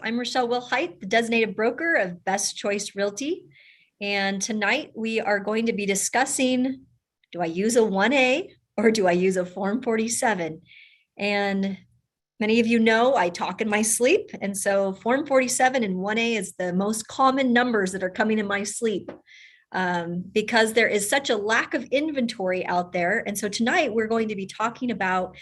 I'm Rochelle Wilhite, the designated broker of Best Choice Realty. And tonight we are going to be discussing, do I use a 1A or do I use a Form 47? And many of you know I talk in my sleep. And so Form 47 and 1A is the most common numbers that are coming in my sleep because there is such a lack of inventory out there. And so tonight we're going to be talking about,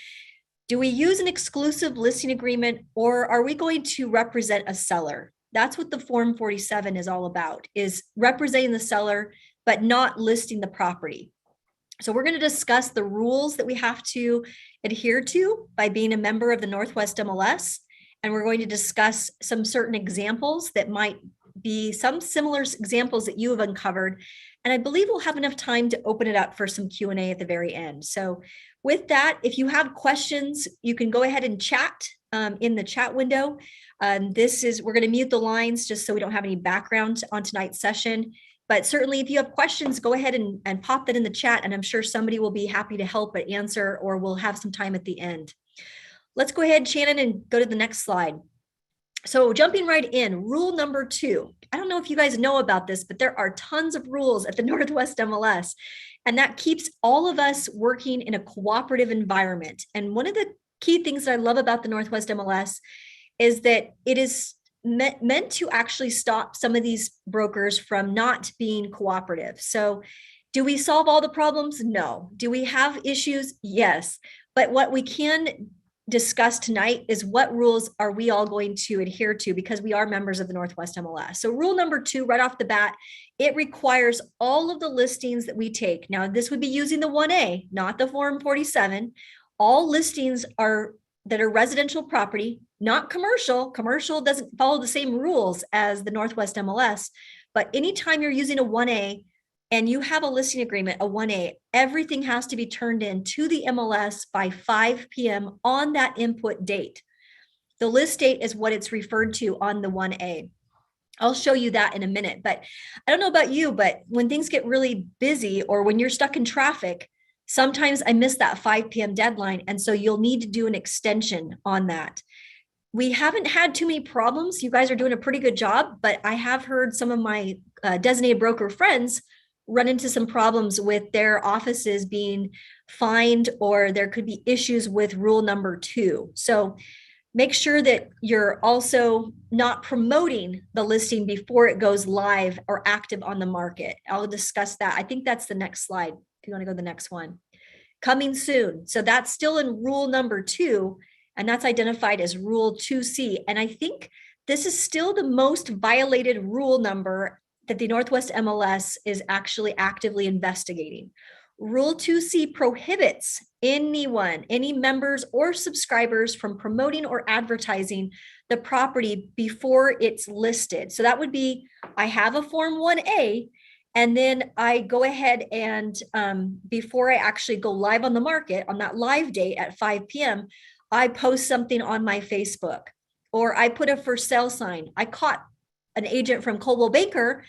do we use an exclusive listing agreement or are we going to represent a seller? That's what the Form 47 is all about, is representing the seller, but not listing the property. So we're going to discuss the rules that we have to adhere to by being a member of the Northwest MLS. And we're going to discuss some certain examples that might be some similar examples that you have uncovered. And I believe we'll have enough time to open it up for some Q&A at the very end. So with that, if you have questions, you can go ahead and chat in the chat window. We're going to mute the lines just so we don't have any background on tonight's session. But certainly if you have questions, go ahead and pop that in the chat, and I'm sure somebody will be happy to help but answer, or we'll have some time at the end. Let's go ahead, Shannon, and go to the next slide. So jumping right in, rule number 2. I don't know if you guys know about this, but there are tons of rules at the Northwest MLS, and that keeps all of us working in a cooperative environment. And one of the key things that I love about the Northwest MLS is that it is meant to actually stop some of these brokers from not being cooperative. So do we solve all the problems? No. Do we have issues? Yes. But what we can discuss tonight is what rules are we all going to adhere to, because we are members of the Northwest MLS. So rule number 2, right off the bat, it requires all of the listings that we take. Now, this would be using the 1A, not the Form 47. All listings that are residential property, not commercial. Commercial doesn't follow the same rules as the Northwest MLS, but anytime you're using a 1A and you have a listing agreement, a 1A, everything has to be turned in to the MLS by 5 p.m. on that input date. The list date is what it's referred to on the 1A. I'll show you that in a minute, but I don't know about you, but when things get really busy or when you're stuck in traffic, sometimes I miss that 5 p.m. deadline. And so you'll need to do an extension on that. We haven't had too many problems. You guys are doing a pretty good job, but I have heard some of my designated broker friends run into some problems with their offices being fined, or there could be issues with rule number 2. So make sure that you're also not promoting the listing before it goes live or active on the market. I'll discuss that. I think that's the next slide. If you want to go to the next one. Coming soon. So that's still in rule number 2, and that's identified as rule 2C. And I think this is still the most violated rule number that the Northwest MLS is actually actively investigating. Rule 2C prohibits anyone, any members or subscribers, from promoting or advertising the property before it's listed. So that would be, I have a Form 1A, and then I go ahead and before I actually go live on the market, on that live date at 5 p.m., I post something on my Facebook, or I put a for sale sign. I caught an agent from Coldwell Banker.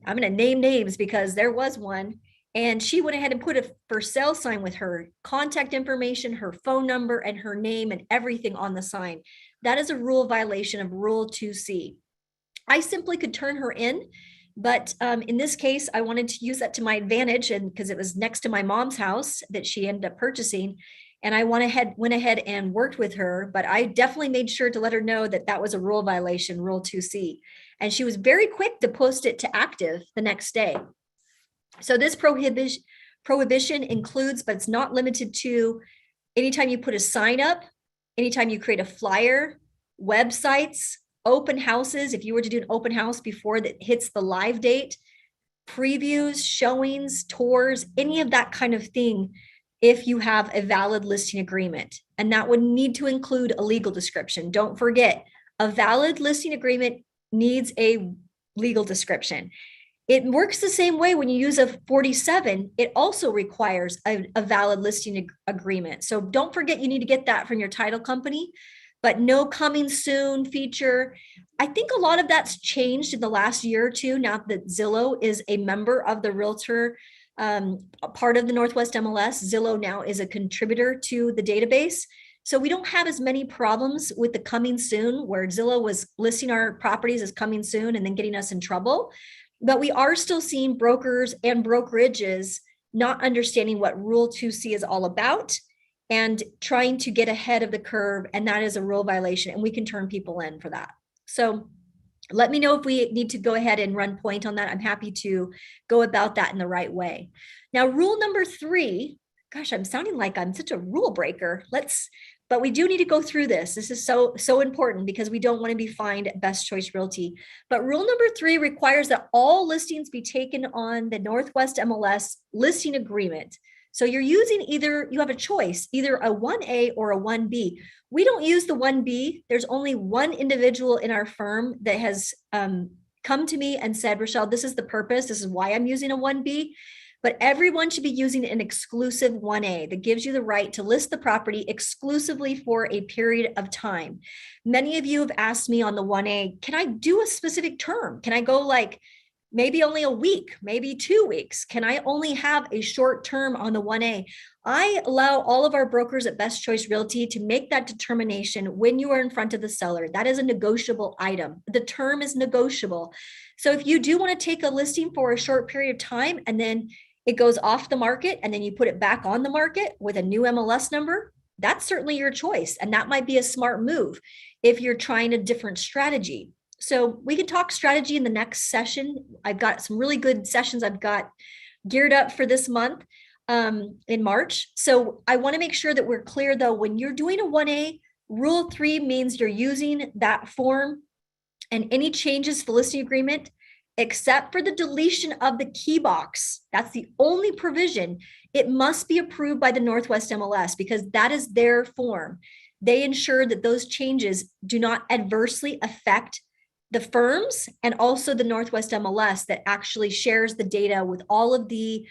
I'm going to name names because there was one, and she went ahead and put a for sale sign with her contact information, her phone number, and her name and everything on the sign. That is a rule violation of Rule 2C. I simply could turn her in, but in this case, I wanted to use that to my advantage, and because it was next to my mom's house that she ended up purchasing, and I went ahead and worked with her, but I definitely made sure to let her know that that was a rule violation, Rule 2C. And she was very quick to post it to active the next day. So this prohibition includes, but it's not limited to, anytime you put a sign up, anytime you create a flyer, websites, open houses. If you were to do an open house before that hits the live date, previews, showings, tours, any of that kind of thing, if you have a valid listing agreement. And that would need to include a legal description. Don't forget, a valid listing agreement needs a legal description. It works the same way when you use a 47. It also requires a valid listing agreement. So don't forget, you need to get that from your title company. But no coming soon feature. I think a lot of that's changed in the last year or two, now that Zillow is a member of the Realtor part of the Northwest MLS. Zillow now is a contributor to the database. So we don't have as many problems with the coming soon, where Zillow was listing our properties as coming soon and then getting us in trouble. But we are still seeing brokers and brokerages not understanding what Rule 2C is all about and trying to get ahead of the curve. And that is a rule violation, and we can turn people in for that. So let me know if we need to go ahead and run point on that. I'm happy to go about that in the right way. Now, rule number 3, gosh, I'm sounding like I'm such a rule breaker. But we do need to go through this. This is so important because we don't want to be fined at Best Choice Realty. But rule number 3 requires that all listings be taken on the Northwest MLS listing agreement. So you're using you have a choice, either a 1A or a 1B. We don't use the 1B. There's only one individual in our firm that has come to me and said, Rochelle, this is the purpose. This is why I'm using a 1B. But everyone should be using an exclusive 1A that gives you the right to list the property exclusively for a period of time. Many of you have asked me on the 1A, can I do a specific term? Can I go like maybe only a week, maybe 2 weeks? Can I only have a short term on the 1A? I allow all of our brokers at Best Choice Realty to make that determination when you are in front of the seller. That is a negotiable item. The term is negotiable. So if you do want to take a listing for a short period of time and then it goes off the market and then you put it back on the market with a new MLS number, that's certainly your choice. And that might be a smart move if you're trying a different strategy. So we can talk strategy in the next session. I've got some really good sessions I've got geared up for this month in March. So I want to make sure that we're clear though, when you're doing a 1A, rule 3 means you're using that form, and any changes to the listing agreement, except for the deletion of the key box, that's the only provision, it must be approved by the Northwest MLS because that is their form. They ensure that those changes do not adversely affect the firms and also the Northwest MLS that actually shares the data with all of the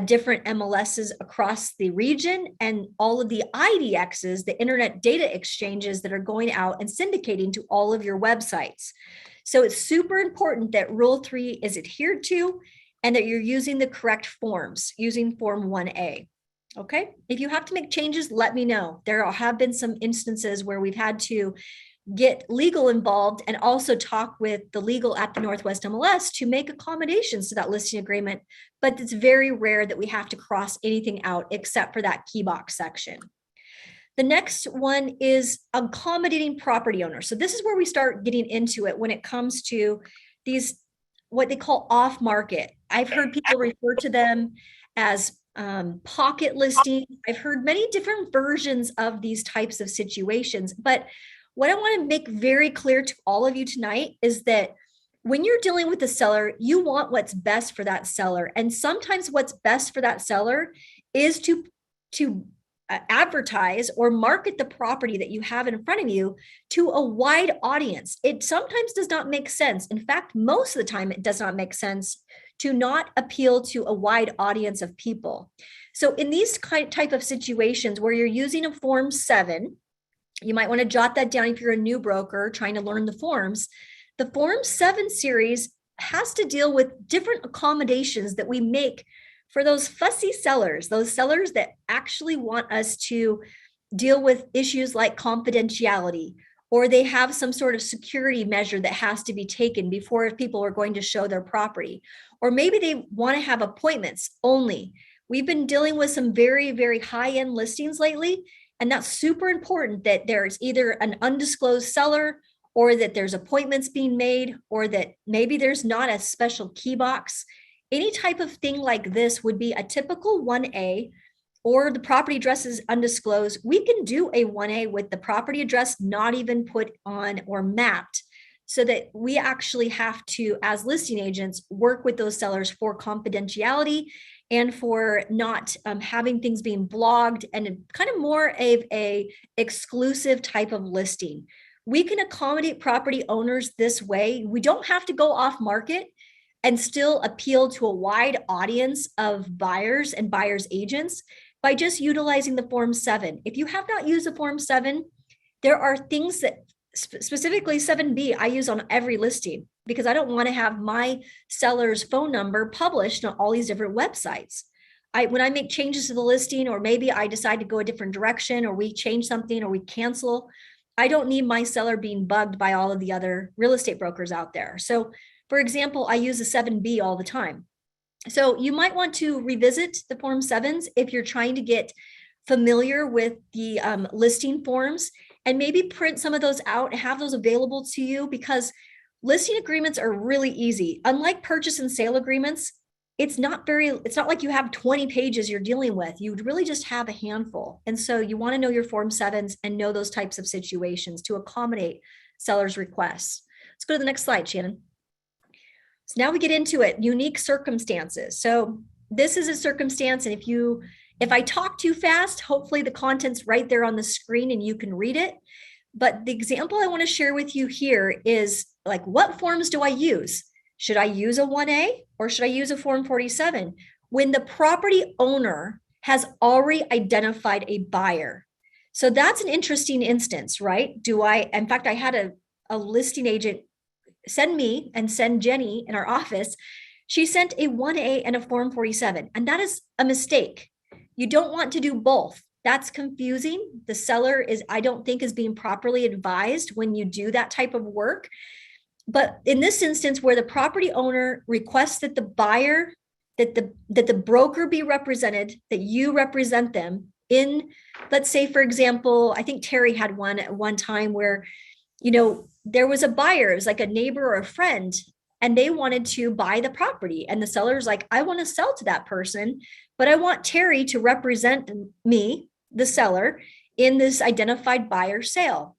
different MLSs across the region and all of the IDXs, the internet data exchanges that are going out and syndicating to all of your websites. So it's super important that Rule 3 is adhered to and that you're using the correct forms, using Form 1A. Okay. If you have to make changes, let me know. There have been some instances where we've had to get legal involved and also talk with the legal at the Northwest MLS to make accommodations to that listing agreement. But it's very rare that we have to cross anything out except for that key box section. The next one is accommodating property owners. So this is where we start getting into it when it comes to these, what they call off market. I've heard people refer to them as pocket listings. I've heard many different versions of these types of situations. But what I want to make very clear to all of you tonight is that when you're dealing with the seller, you want what's best for that seller. And sometimes what's best for that seller is to advertise or market the property that you have in front of you to a wide audience. It sometimes does not make sense. In fact, most of the time, it does not make sense to not appeal to a wide audience of people. So in these type of situations where you're using a Form 7, you might want to jot that down if you're a new broker trying to learn the forms. The Form 7 series has to deal with different accommodations that we make for those fussy sellers, those sellers that actually want us to deal with issues like confidentiality, or they have some sort of security measure that has to be taken before people are going to show their property. Or maybe they want to have appointments only. We've been dealing with some very, very high-end listings lately, and that's super important that there's either an undisclosed seller or that there's appointments being made or that maybe there's not a special key box. Any type of thing like this would be a typical 1A, or the property address is undisclosed. We can do a 1A with the property address not even put on or mapped, so that we actually have to, as listing agents, work with those sellers for confidentiality and for not having things being blogged, and kind of more of a exclusive type of listing. We can accommodate property owners this way. We don't have to go off market and still appeal to a wide audience of buyers and buyers agents by just utilizing the Form 7. If you have not used the Form 7, there are things that specifically 7B I use on every listing because I don't want to have my seller's phone number published on all these different websites. when I make changes to the listing, or maybe I decide to go a different direction, or we change something, or we cancel, I don't need my seller being bugged by all of the other real estate brokers out there. So for example, I use a 7B all the time. So you might want to revisit the Form 7s if you're trying to get familiar with the listing forms, and maybe print some of those out and have those available to you, because listing agreements are really easy. Unlike purchase and sale agreements, it's not like you have 20 pages you're dealing with. You really just have a handful. And so you want to know your Form 7s and know those types of situations to accommodate sellers' requests. Let's go to the next slide, Shannon. So now we get into it, unique circumstances. So this is a circumstance, and if I talk too fast, hopefully the content's right there on the screen and you can read it. But the example I want to share with you here is like, what forms do I use? Should I use a 1A or should I use a Form 47 when the property owner has already identified a buyer? So that's an interesting instance, right? In fact, I had a listing agent send me and send Jenny in our office. She sent a 1A and a Form 47, and that is a mistake. You don't want to do both. That's confusing. The seller I don't think, is being properly advised when you do that type of work. But in this instance, where the property owner requests that the buyer, that the broker be represented, that you represent them in, let's say, for example, I think Terry had one at one time where, there was a buyer, it was like a neighbor or a friend, and they wanted to buy the property. And the seller's like, I want to sell to that person, but I want Terry to represent me, the seller, in this identified buyer sale.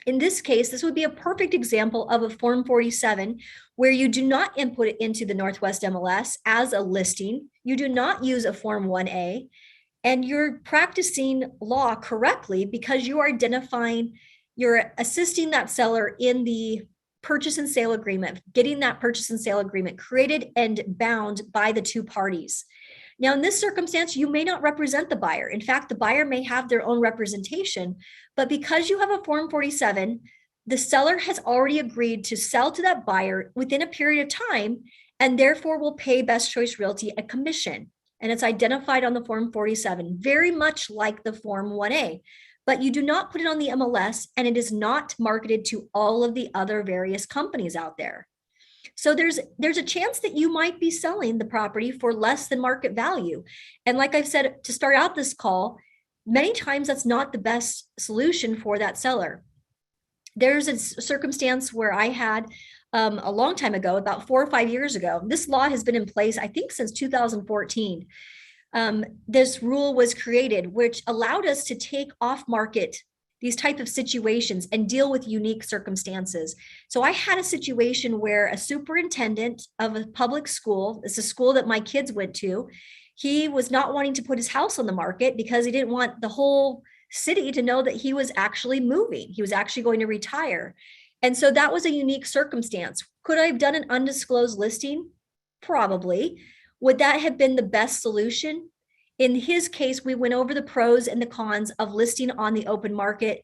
In this case, this would be a perfect example of a Form 47 where you do not input it into the Northwest MLS as a listing. You do not use a Form 1A, and you're practicing law correctly because you're assisting that seller in the purchase and sale agreement, getting that purchase and sale agreement created and bound by the two parties. Now, in this circumstance, you may not represent the buyer. In fact, the buyer may have their own representation, but because you have a Form 47, the seller has already agreed to sell to that buyer within a period of time, and therefore will pay Best Choice Realty a commission. And it's identified on the Form 47, very much like the Form 1A. But you do not put it on the MLS, and it is not marketed to all of the other various companies out there. So there's a chance that you might be selling the property for less than market value. And like I've said to start out this call, many times that's not the best solution for that seller. There's a circumstance where I had a long time ago, about 4 or 5 years ago. This law has been in place, I think, since 2014. This rule was created, which allowed us to take off market these type of situations and deal with unique circumstances. So I had a situation where a superintendent of a public school, it's a school that my kids went to, he was not wanting to put his house on the market because he didn't want the whole city to know that he was actually moving. He was actually going to retire. And so that was a unique circumstance. Could I have done an undisclosed listing? Probably. Would that have been the best solution? In his case, we went over the pros and the cons of listing on the open market,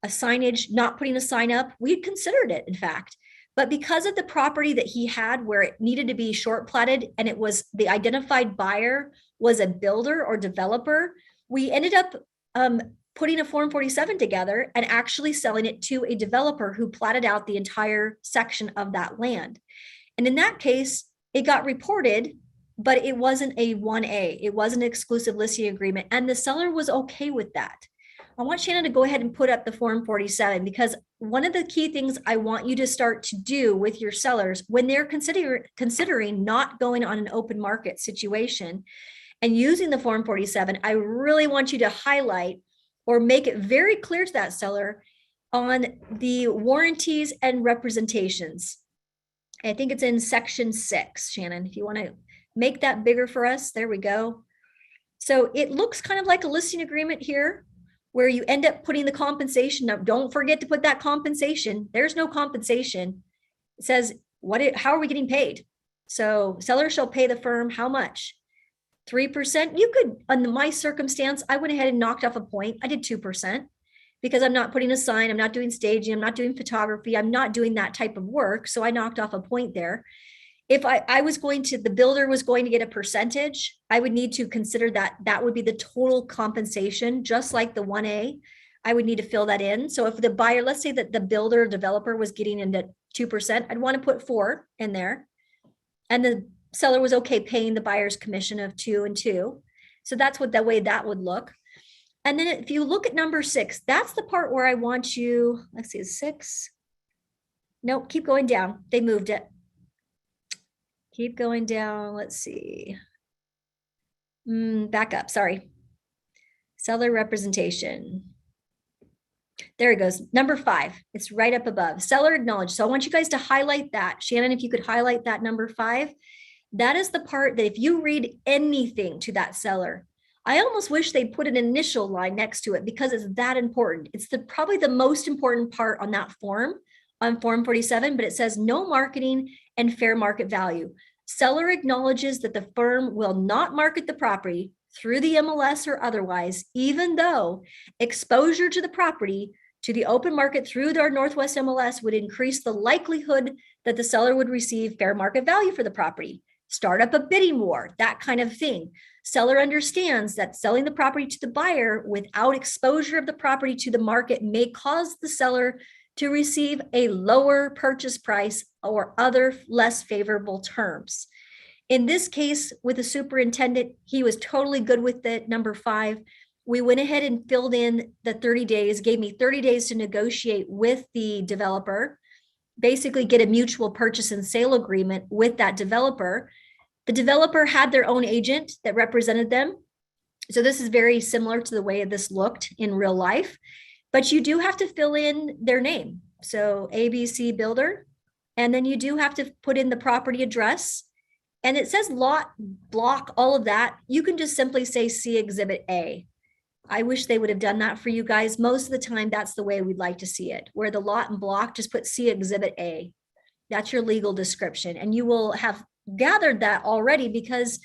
a signage, not putting a sign up. We had considered it, in fact. But because of the property that he had where it needed to be short platted, and it was the identified buyer was a builder or developer, we ended up putting a Form 47 together and actually selling it to a developer who platted out the entire section of that land. And in that case, it got reported, but it wasn't a 1A. It wasn't an exclusive listing agreement. And the seller was okay with that. I want Shannon to go ahead and put up the Form 47, because one of the key things I want you to start to do with your sellers when they're considering not going on an open market situation and using the Form 47, I really want you to highlight or make it very clear to that seller on the warranties and representations. I think it's in section 6, Shannon, if you want to make that bigger for us. There we go. So it looks kind of like a listing agreement here, where you end up putting the compensation. Now, don't forget to put that compensation. There's no compensation. It says, how are we getting paid? So seller shall pay the firm how much? 3%. You could, in my circumstance, I went ahead and knocked off a point. I did 2% because I'm not putting a sign. I'm not doing staging. I'm not doing photography. I'm not doing that type of work. So I knocked off a point there. if I was going to, the builder was going to get a percentage, I would need to consider that that would be the total compensation, just like the 1A. I would need to fill that in. So if the buyer, let's say that the builder developer was getting into 2%, I'd want to put 4 in there. And the seller was okay paying the buyer's commission of 2 and 2. So that's what that way that would look. And then if you look at number 6, that's the part where I want you, let's see, 6. Nope, keep going down. They moved it. Keep going down. Let's see. Back up. Sorry. Seller representation. There it goes. Number 5. It's right up above. Seller acknowledged. So I want you guys to highlight that. Shannon, if you could highlight that number 5. That is the part that if you read anything to that seller, I almost wish they put an initial line next to it because it's that important. It's probably the most important part on that form, on Form 47, but it says no marketing and fair market value. Seller acknowledges that the firm will not market the property through the MLS or otherwise, even though exposure to the property to the open market through our Northwest MLS would increase the likelihood that the seller would receive fair market value for the property. Start up a bidding war, that kind of thing. Seller understands that selling the property to the buyer without exposure of the property to the market may cause the seller to receive a lower purchase price or other less favorable terms. In this case, with the superintendent, he was totally good with it. Number 5, we went ahead and filled in the 30 days, gave me 30 days to negotiate with the developer, basically get a mutual purchase and sale agreement with that developer. The developer had their own agent that represented them. So this is very similar to the way this looked in real life, but you do have to fill in their name. So ABC Builder, and then you do have to put in the property address, and it says lot, block, all of that. You can just simply say see Exhibit A. I wish they would have done that for you guys. Most of the time, that's the way we'd like to see it, where the lot and block, just put see Exhibit A. That's your legal description. And you will have gathered that already because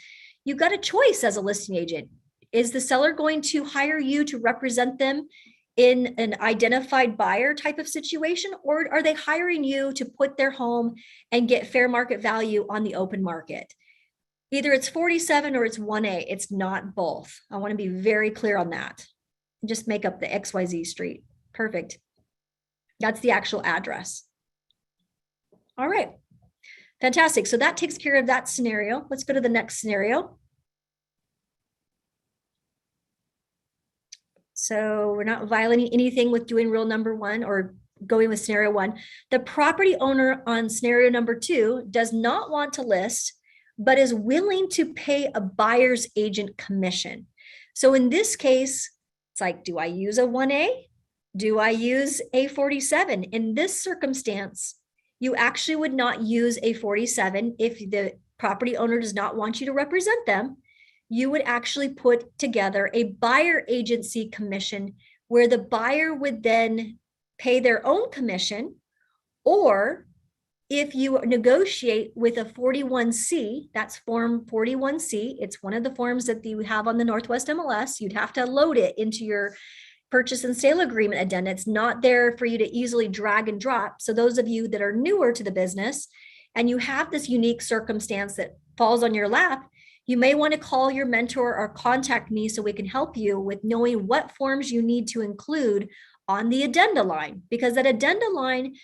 you've got a choice as a listing agent. Is the seller going to hire you to represent them in an identified buyer type of situation, or are they hiring you to put their home and get fair market value on the open market? Either it's 47 or it's 1A. It's not both. I want to be very clear on that. Just make up the XYZ street. Perfect. That's the actual address. All right. Fantastic. So that takes care of that scenario. Let's go to the next scenario. So we're not violating anything with doing rule number 1 or going with scenario 1. The property owner on scenario number 2 does not want to list, but is willing to pay a buyer's agent commission. So in this case, it's like, do I use a 1A? Do I use a 47? In this circumstance, you actually would not use a 47 if the property owner does not want you to represent them. You would actually put together a buyer agency commission where the buyer would then pay their own commission, or if you negotiate with a 41C, that's form 41C, it's one of the forms that you have on the Northwest MLS, you'd have to load it into your purchase and sale agreement addenda. It's not there for you to easily drag and drop. So those of you that are newer to the business and you have this unique circumstance that falls on your lap, you may want to call your mentor or contact me so we can help you with knowing what forms you need to include on the addenda line, because that addenda line,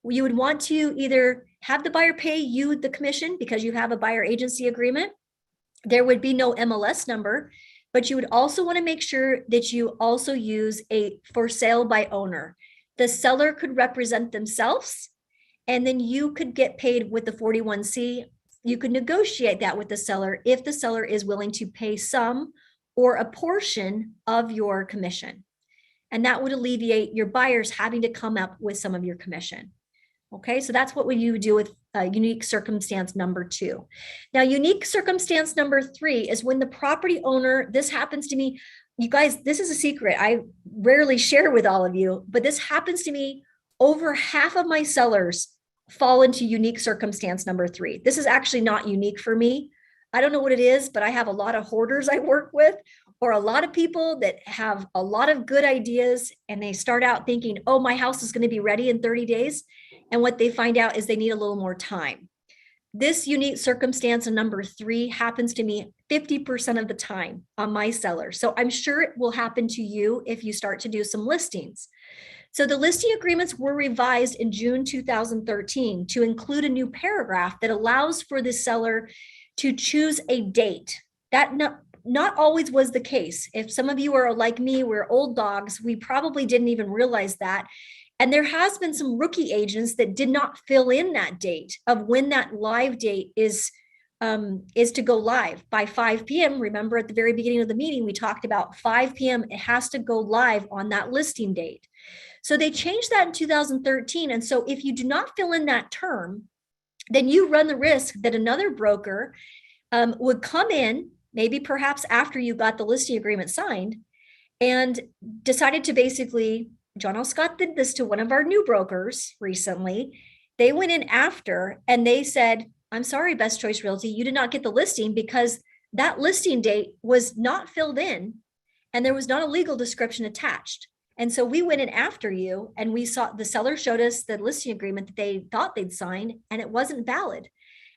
you would want to either have the buyer pay you the commission because you have a buyer agency agreement. There would be no MLS number, but you would also want to make sure that you also use a for sale by owner. The seller could represent themselves, and then you could get paid with the 41C. You could negotiate that with the seller if the seller is willing to pay some or a portion of your commission. And that would alleviate your buyers having to come up with some of your commission. Okay, so that's what you would do with unique circumstance number 2. Now, unique circumstance number 3 is when the property owner, this happens to me, you guys, this is a secret I rarely share with all of you, but this happens to me. Over half of my sellers fall into unique circumstance number 3. This is actually not unique for me. I don't know what it is, but I have a lot of hoarders I work with, or a lot of people that have a lot of good ideas and they start out thinking, oh, my house is going to be ready in 30 days. And what they find out is they need a little more time. This unique circumstance in number 3 happens to me 50% of the time on my seller. So I'm sure it will happen to you if you start to do some listings. So the listing agreements were revised in June 2013 to include a new paragraph that allows for the seller to choose a date. That not always was the case. If some of you are like me, we're old dogs, we probably didn't even realize that. And there has been some rookie agents that did not fill in that date of when that live date is to go live by 5 p.m. Remember at the very beginning of the meeting, we talked about 5 p.m. It has to go live on that listing date. So they changed that in 2013. And so if you do not fill in that term, then you run the risk that another broker would come in, maybe perhaps after you got the listing agreement signed, and decided to basically, John L. Scott did this to one of our new brokers recently. They went in after and they said, I'm sorry, Best Choice Realty, you did not get the listing because that listing date was not filled in and there was not a legal description attached. And so we went in after you and we saw the seller showed us the listing agreement that they thought they'd signed and it wasn't valid.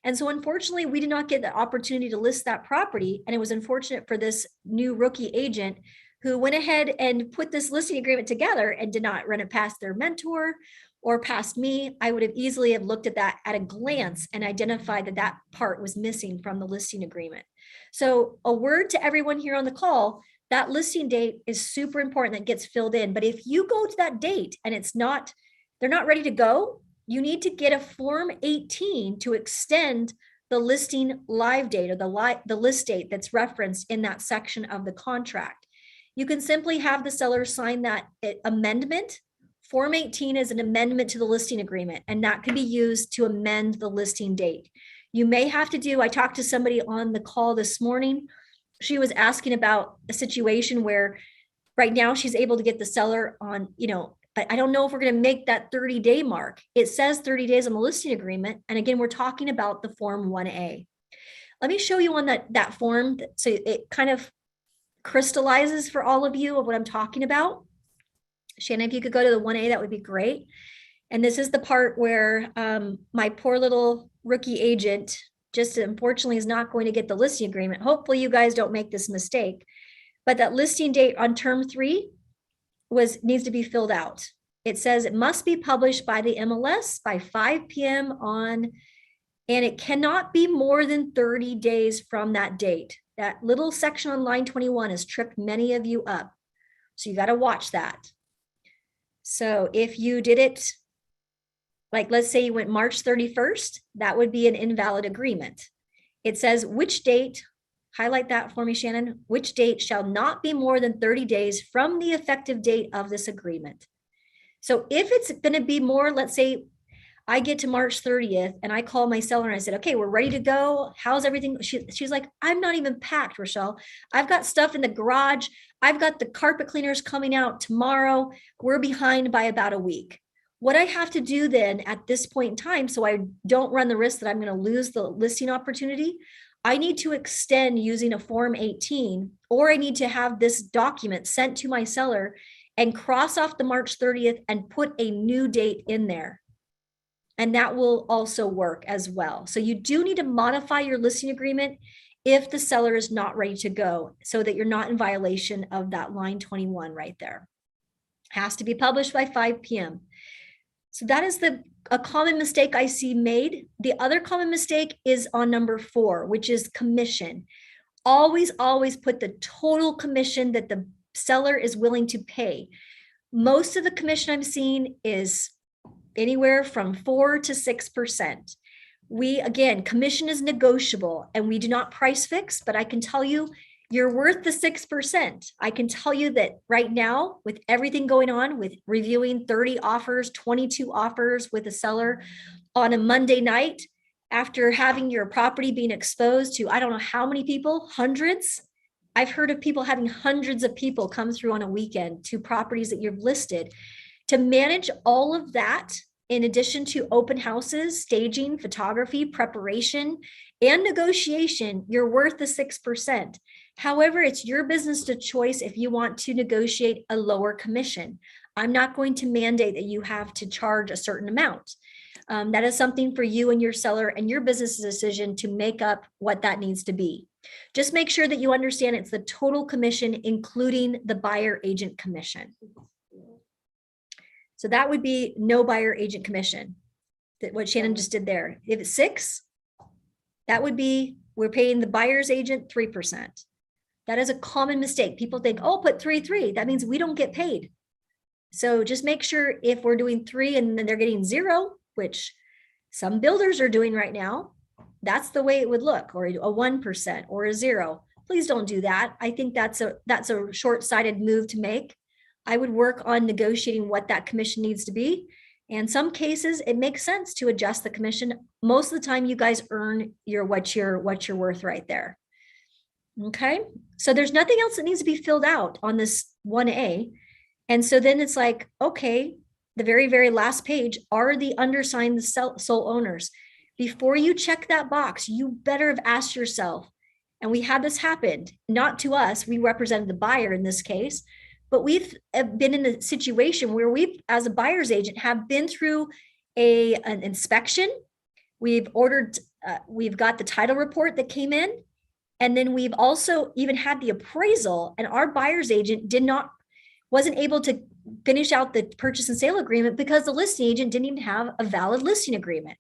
And so unfortunately, we did not get the opportunity to list that property. And it was unfortunate for this new rookie agent who went ahead and put this listing agreement together and did not run it past their mentor or past me. I would have easily have looked at that at a glance and identified that that part was missing from the listing agreement. So a word to everyone here on the call, that listing date is super important that gets filled in. But if you go to that date and they're not ready to go, you need to get a Form 18 to extend the listing live date or the list date that's referenced in that section of the contract. You can simply have the seller sign that amendment. Form 18 is an amendment to the listing agreement, and that can be used to amend the listing date. You may have to I talked to somebody on the call this morning. She was asking about a situation where right now she's able to get the seller on, but I don't know if we're going to make that 30-day mark. It says 30 days on the listing agreement. And again, we're talking about the Form 1A. Let me show you on that form so it kind of crystallizes for all of you of what I'm talking about. Shannon, if you could go to the 1A, that would be great. And this is the part where my poor little rookie agent just unfortunately is not going to get the listing agreement. Hopefully you guys don't make this mistake, but that listing date on term 3 needs to be filled out. It says it must be published by the MLS by 5 p.m. and it cannot be more than 30 days from that date. That little section on line 21 has tripped many of you up. So you got to watch that. So if you did it, like let's say you went March 31st, that would be an invalid agreement. It says which date, highlight that for me, Shannon, which date shall not be more than 30 days from the effective date of this agreement. So if it's going to be more, let's say I get to March 30th and I call my seller and I said, okay, we're ready to go. How's everything? She's like, I'm not even packed, Rochelle. I've got stuff in the garage. I've got the carpet cleaners coming out tomorrow. We're behind by about a week. What I have to do then at this point in time, so I don't run the risk that I'm going to lose the listing opportunity, I need to extend using a Form 18, or I need to have this document sent to my seller and cross off the March 30th and put a new date in there. And that will also work as well. So you do need to modify your listing agreement if the seller is not ready to go so that you're not in violation of that line 21 right there. Has to be published by 5 p.m. So that is a common mistake I see made. The other common mistake is on number 4, which is commission. Always put the total commission that the seller is willing to pay. Most of the commission I'm seeing is anywhere from 4 to 6%. Again, commission is negotiable and we do not price fix, but I can tell you, you're worth the 6%. I can tell you that right now, with everything going on, with reviewing 30 offers, 22 offers with a seller on a Monday night, after having your property being exposed to, I don't know how many people, hundreds. I've heard of people having hundreds of people come through on a weekend to properties that you've listed. To manage all of that, in addition to open houses, staging, photography, preparation, and negotiation, you're worth the 6%. However, it's your business to choice if you want to negotiate a lower commission. I'm not going to mandate that you have to charge a certain amount. That is something for you and your seller and your business decision to make up what that needs to be. Just make sure that you understand it's the total commission, including the buyer agent commission. So that would be no buyer agent commission. That what Shannon just did there. If it's 6, that would be, we're paying the buyer's agent 3%. That is a common mistake. People think, oh, put 3. That means we don't get paid. So just make sure if we're doing 3 and then they're getting 0, which some builders are doing right now, that's the way it would look, or a 1% or a 0. Please don't do that. I think that's a short-sighted move to make. I would work on negotiating what that commission needs to be. In some cases, it makes sense to adjust the commission. Most of the time, you guys earn what you're worth right there. Okay, so there's nothing else that needs to be filled out on this 1A. And so then it's like, okay, the very, very last page, are the undersigned the sole owners? Before you check that box, you better have asked yourself, and we had this happen, not to us, we represented the buyer in this case, but we've been in a situation where we, as a buyer's agent, have been through an inspection. We've ordered, we've got the title report that came in, and then we've also even had the appraisal, and our buyer's agent wasn't able to finish out the purchase and sale agreement because the listing agent didn't even have a valid listing agreement.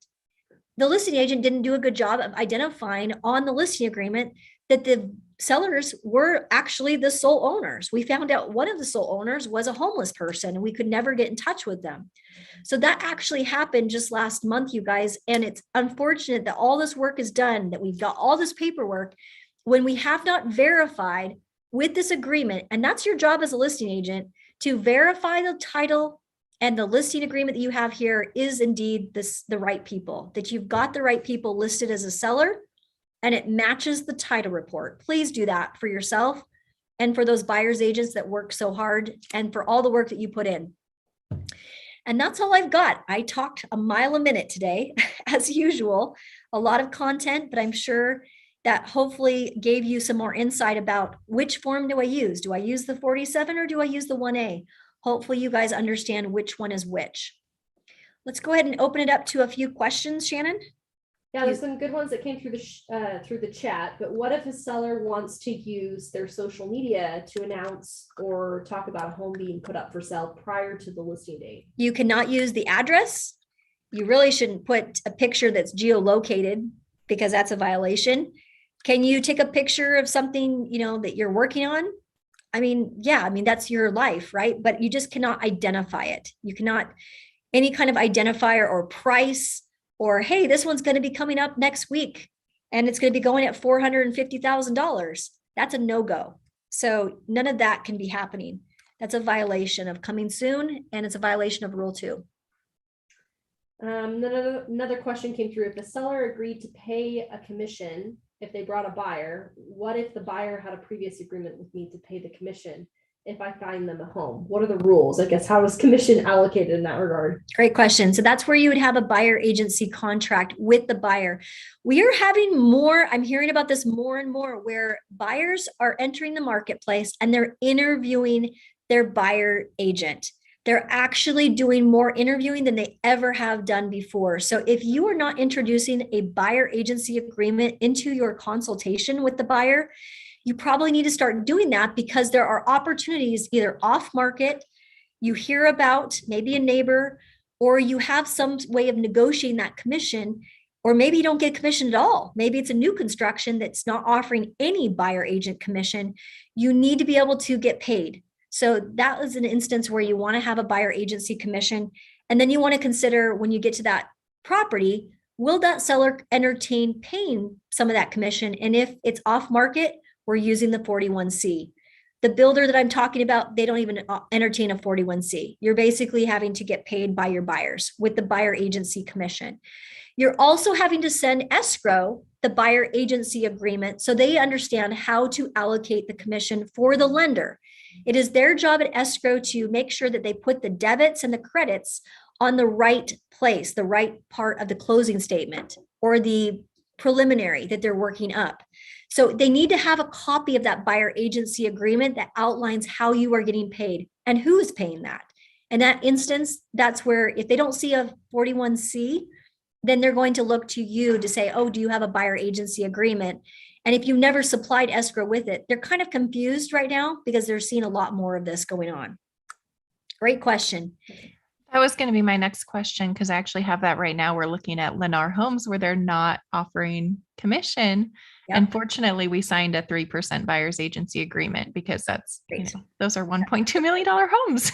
The listing agent didn't do a good job of identifying on the listing agreement that the sellers were actually the sole owners. We found out one of the sole owners was a homeless person and we could never get in touch with them. So that actually happened just last month, you guys. And it's unfortunate that all this work is done, that we've got all this paperwork when we have not verified with this agreement. And that's your job as a listing agent, to verify the title and the listing agreement that you have here is indeed the right people, that you've got the right people listed as a seller and it matches the title report. Please do that for yourself and for those buyer's agents that work so hard and for all the work that you put in. And that's all I've got. I talked a mile a minute today, as usual, a lot of content, but I'm sure that hopefully gave you some more insight about which form do I use? Do I use the 47 or do I use the 1A? Hopefully you guys understand which one is which. Let's go ahead and open it up to a few questions, Shannon. Yeah, there's some good ones that came through the chat, but what if a seller wants to use their social media to announce or talk about a home being put up for sale prior to the listing date? You cannot use the address. You really shouldn't put a picture that's geolocated because that's a violation. Can you take a picture of something, that you're working on? I mean, yeah, that's your life, right? But you just cannot identify it. You cannot, any kind of identifier or price, or, hey, this one's going to be coming up next week and it's going to be going at $450,000. That's a no-go. So none of that can be happening. That's a violation of coming soon, and it's a violation of Rule 2. Another question came through. If the seller agreed to pay a commission if they brought a buyer, what if the buyer had a previous agreement with me to pay the commission if I find them a home? What are the rules? I guess, how is commission allocated in that regard? Great question. So that's where you would have a buyer agency contract with the buyer. We are having more, I'm hearing about this more and more, where buyers are entering the marketplace and they're interviewing their buyer agent. They're actually doing more interviewing than they ever have done before. So if you are not introducing a buyer agency agreement into your consultation with the buyer, you probably need to start doing that, because there are opportunities either off market, you hear about maybe a neighbor, or you have some way of negotiating that commission, or maybe you don't get commission at all. Maybe it's a new construction that's not offering any buyer agent commission. You need to be able to get paid. So that is an instance where you want to have a buyer agency commission. And then you want to consider, when you get to that property, will that seller entertain paying some of that commission? And if it's off market, we're using the 41C. The builder that I'm talking about, they don't even entertain a 41C. You're basically having to get paid by your buyers with the buyer agency commission. You're also having to send escrow the buyer agency agreement so they understand how to allocate the commission for the lender. It is their job at escrow to make sure that they put the debits and the credits on the right place, the right part of the closing statement or the preliminary that they're working up. So they need to have a copy of that buyer agency agreement that outlines how you are getting paid and who is paying that. In that instance, that's where if they don't see a 41C then they're going to look to you to say, oh, do you have a buyer agency agreement? And if you never supplied escrow with it, they're kind of confused right now because they're seeing a lot more of this going on. Great question. That was going to be my next question because I actually have that right now. We're looking at Lennar Homes where they're not offering commission. Yep. And fortunately, we signed a 3% buyer's agency agreement because that's, Great. those are $1.2 million homes.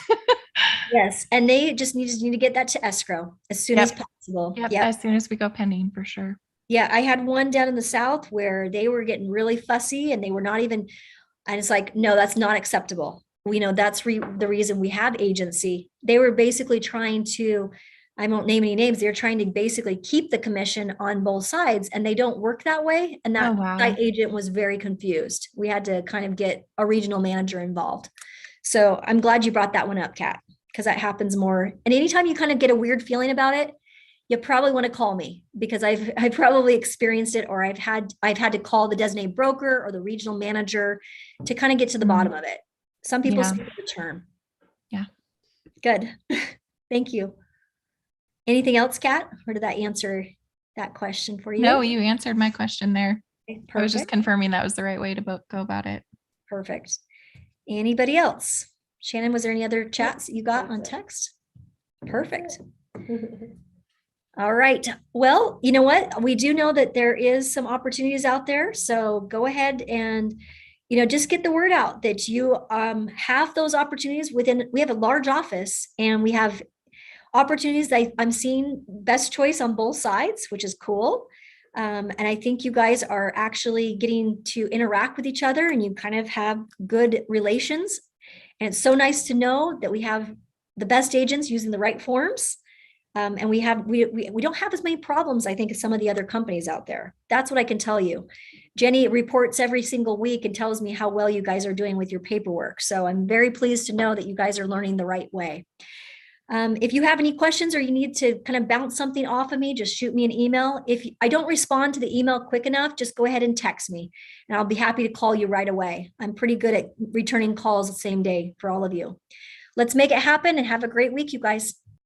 Yes, and they just need to get that to escrow as soon as possible. Yep. Yep. As soon as we go pending, for sure. Yeah, I had one down in the south where they were getting really fussy and they were not even, and it's like, no, that's not acceptable. We know that's the reason we have agency. They were basically trying to, I won't name any names, they're trying to basically keep the commission on both sides, and they don't work that way. And that Oh, wow. site agent was very confused. We had to kind of get a regional manager involved. So I'm glad you brought that one up, Kat, because that happens more. And anytime you kind of get a weird feeling about it, you probably want to call me because I've probably experienced it, or I've had to call the designated broker or the regional manager to kind of get to the bottom of it. Some people skip the term. Yeah. Good. Thank you. Anything else, Kat? Or did that answer that question for you? No, you answered my question there. Okay, I was just perfect. confirming that was the right way to go about it. Perfect. Anybody else? Shannon, was there any other chats that you got on text? Perfect. All right. Well, you know what? We do know that there is some opportunities out there. So go ahead and, just get the word out that you have those opportunities within. We have a large office and we have opportunities that I'm seeing best choice on both sides, which is cool. And I think you guys are actually getting to interact with each other and you kind of have good relations. And it's so nice to know that we have the best agents using the right forms. And we don't have as many problems, I think, as some of the other companies out there. That's what I can tell you. Jenny reports every single week and tells me how well you guys are doing with your paperwork. So I'm very pleased to know that you guys are learning the right way. If you have any questions or you need to kind of bounce something off of me, just shoot me an email. If I don't respond to the email quick enough, just go ahead and text me and I'll be happy to call you right away. I'm pretty good at returning calls the same day for all of you. Let's make it happen and have a great week, you guys.